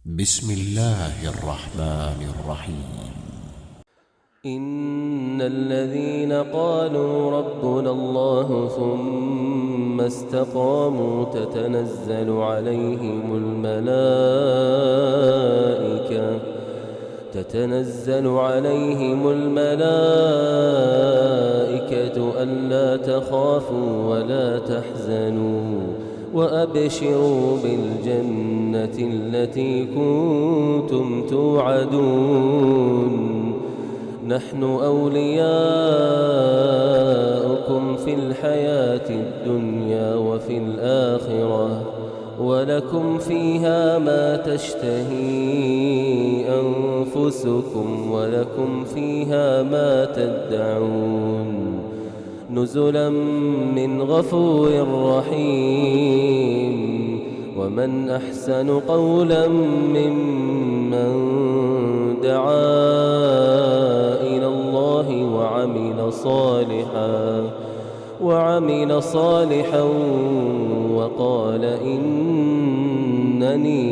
بسم الله الرحمن الرحيم. إن الذين قالوا ربنا الله ثم استقاموا تتنزل عليهم الملائكة ألا تخافوا ولا تحزنوا وأبشروا بالجنة التي كنتم توعدون نحن أولياؤكم في الحياة الدنيا وفي الآخرة ولكم فيها ما تشتهي أنفسكم ولكم فيها ما تدعون نزلا من غفور رحيم. ومن أحسن قولا ممن دعا إلى الله وعمل صالحا وقال إنني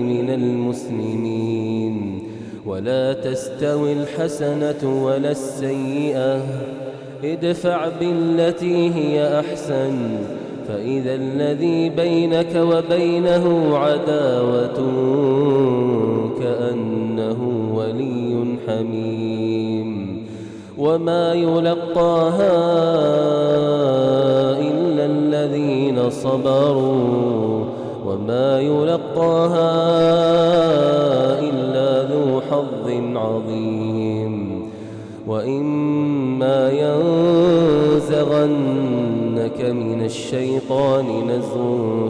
من المسلمين. ولا تستوي الحسنة ولا السيئة ادفع بالتي هي أحسن فإذا الذي بينك وبينه عداوة كأنه ولي حميم. وما يلقاها إلا الذين صبروا وما يلقاها إلا ذو حظ عظيم. وإما ينزغنك من الشيطان نزغ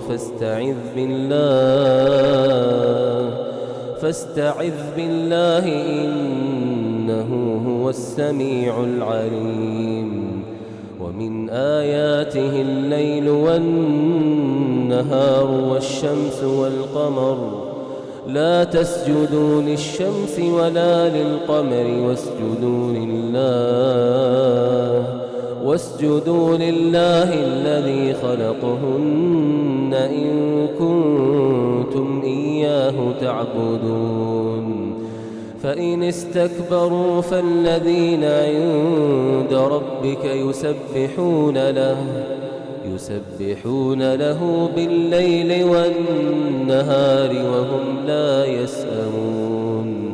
فاستعذ بالله إنه هو السميع العليم. ومن آياته الليل والنهار والشمس والقمر لا تسجدوا للشمس ولا للقمر واسجدوا لله الذي خلقهن إن كنتم إياه تعبدون. فإن استكبروا فالذين عند ربك يسبحون له بالليل والنهار وهم لا يسأمون.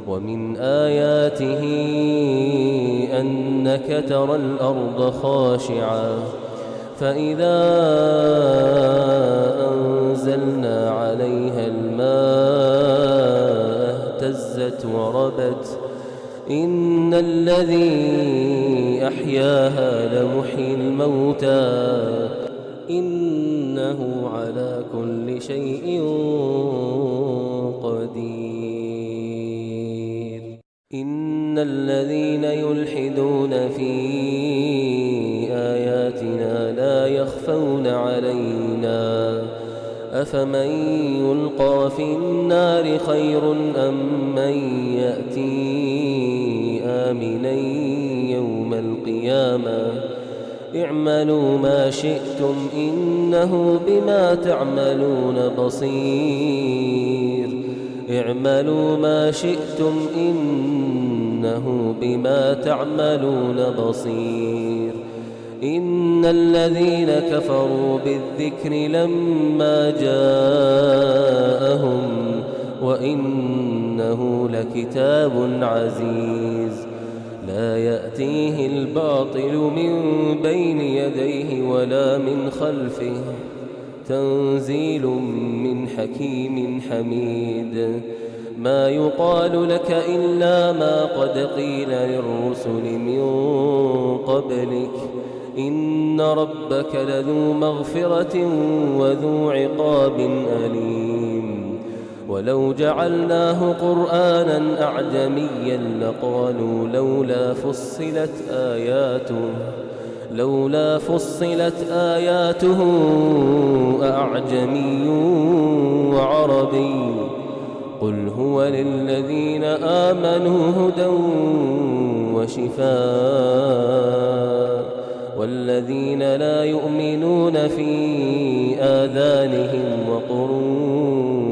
ومن آياته أنك ترى الأرض خاشعة فإذا أنزلنا عليها الماء اهتزت وربت إن الذي أحياها لمحيي الموتى إنه على كل شيء قدير. إن الذين يلحدون في آياتنا لا يخفون علينا أفمن يلقى في النار خير أم من يأتي آمنا يوم القيامة اعملوا ما شئتم إنه بما تعملون بصير. إن الذين كفروا بالذكر لما جاءهم وإنه لكتاب عزيز لا يأتيه الباطل من بين يديه ولا من خلفه تنزيل من حكيم حميد. ما يقال لك إلا ما قد قيل للرسل من قبلك إن ربك لذو مغفرة وذو عقاب أليم. ولو جعلناه قرآنا أعجميا لقالوا لولا فصلت آياته أأعجمي وعربي قل هو للذين آمنوا هدى وشفاء والذين لا يؤمنون في آذانهم وقر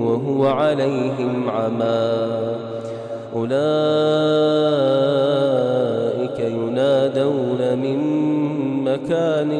وهو وعليهم عمى أولئك ينادون من مكان